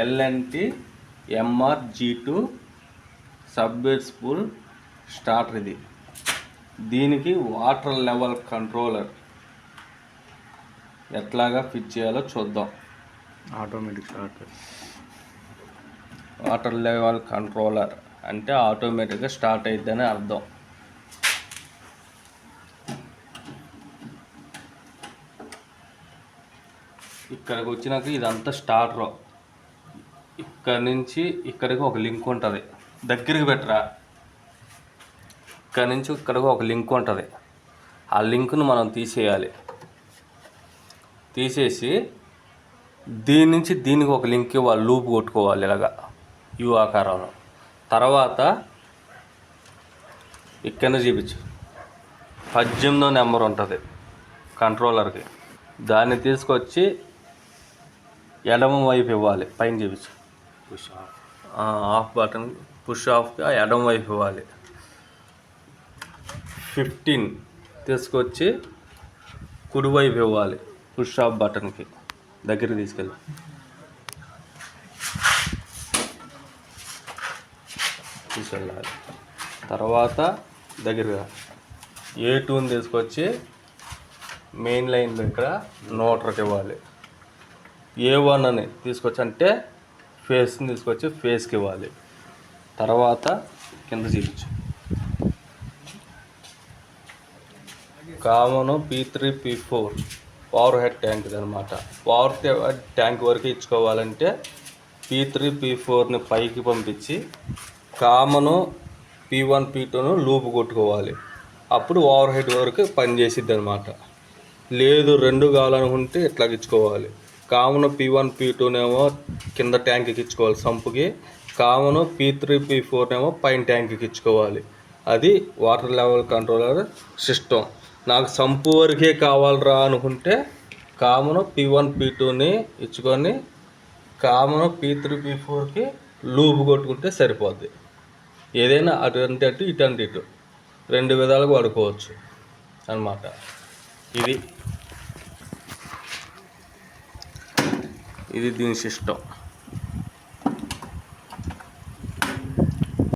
LNT MRG2 submersible starter. ఇది దీనికి water level controller ఎట్లాగా ఫిట్ చేయాలో చూద్దాం. Automatic starter. Water level controller అంటే ఆటోమేటిక్గా స్టార్ట్ అయిద్దని అర్థం. ఇక్కడికి వచ్చినాక ఇదంతా స్టార్టర్. ఇక్కడ నుంచి ఇక్కడికి ఒక లింక్ ఉంటుంది. దగ్గరికి పెట్టరా. ఇక్కడ నుంచి ఇక్కడికి ఒక లింక్ ఉంటుంది. ఆ లింక్ను మనం తీసేయాలి. తీసేసి దీని నుంచి దీనికి ఒక లింక్ ఇవ్వాలి. లూప్ కొట్టుకోవాలి ఇలాగా యూ ఆకారంలో. తర్వాత ఇక్కడ చూపించు 18వ నెంబర్ ఉంటుంది కంట్రోలర్కి. దాన్ని తీసుకొచ్చి ఎడమ వైపు ఇవ్వాలి. పైన చూపించు. Push off. Off button push ఆఫ్గా ఎడమ వైపు ఇవ్వాలి. 15 తీసుకొచ్చి కుడివైపు ఇవ్వాలి. పుష్ ఆఫ్ బటన్కి దగ్గరికి తీసుకెళ్ళి తీసుకెళ్ళాలి. తర్వాత దగ్గరగా A2ని తీసుకొచ్చి మెయిన్ లైన్లో ఇక్కడ నోటర్కి ఇవ్వాలి. A1 అని తీసుకొచ్చి అంటే ఫేస్ని తీసుకొచ్చి ఫేస్కి ఇవ్వాలి. తర్వాత కింద చూపించు. Common P3 P4 power head tank అనమాట. పవర్ హెడ్ ట్యాంక్ వరకు ఇచ్చుకోవాలంటే P3 P4ని పైకి పంపించి కామను P1 P2ను లూప్ కొట్టుకోవాలి. అప్పుడు ఓవర్ హెడ్ వరకు పనిచేసిద్ది అనమాట. లేదు రెండు కావాలనుకుంటే ఇట్లా ఇచ్చుకోవాలి. కామను P1 P2నేమో కింద ట్యాంక్కి ఇచ్చుకోవాలి సంపుకి. కామను P3 P4నేమో పైన ట్యాంక్కి ఇచ్చుకోవాలి. అది వాటర్ లెవెల్ కంట్రోలర్ సిస్టమ్. నాకు సంపు వరకే కావాలరా అనుకుంటే కామను P1 P2ని ఇచ్చుకొని కామను P3 P4కి లూప్ కొట్టుకుంటే సరిపోద్ది. ఏదైనా అటు ఇటు రెండు విధాలుగా వాడుకోవచ్చు అన్నమాట. ఇది దీని సిస్టమ్.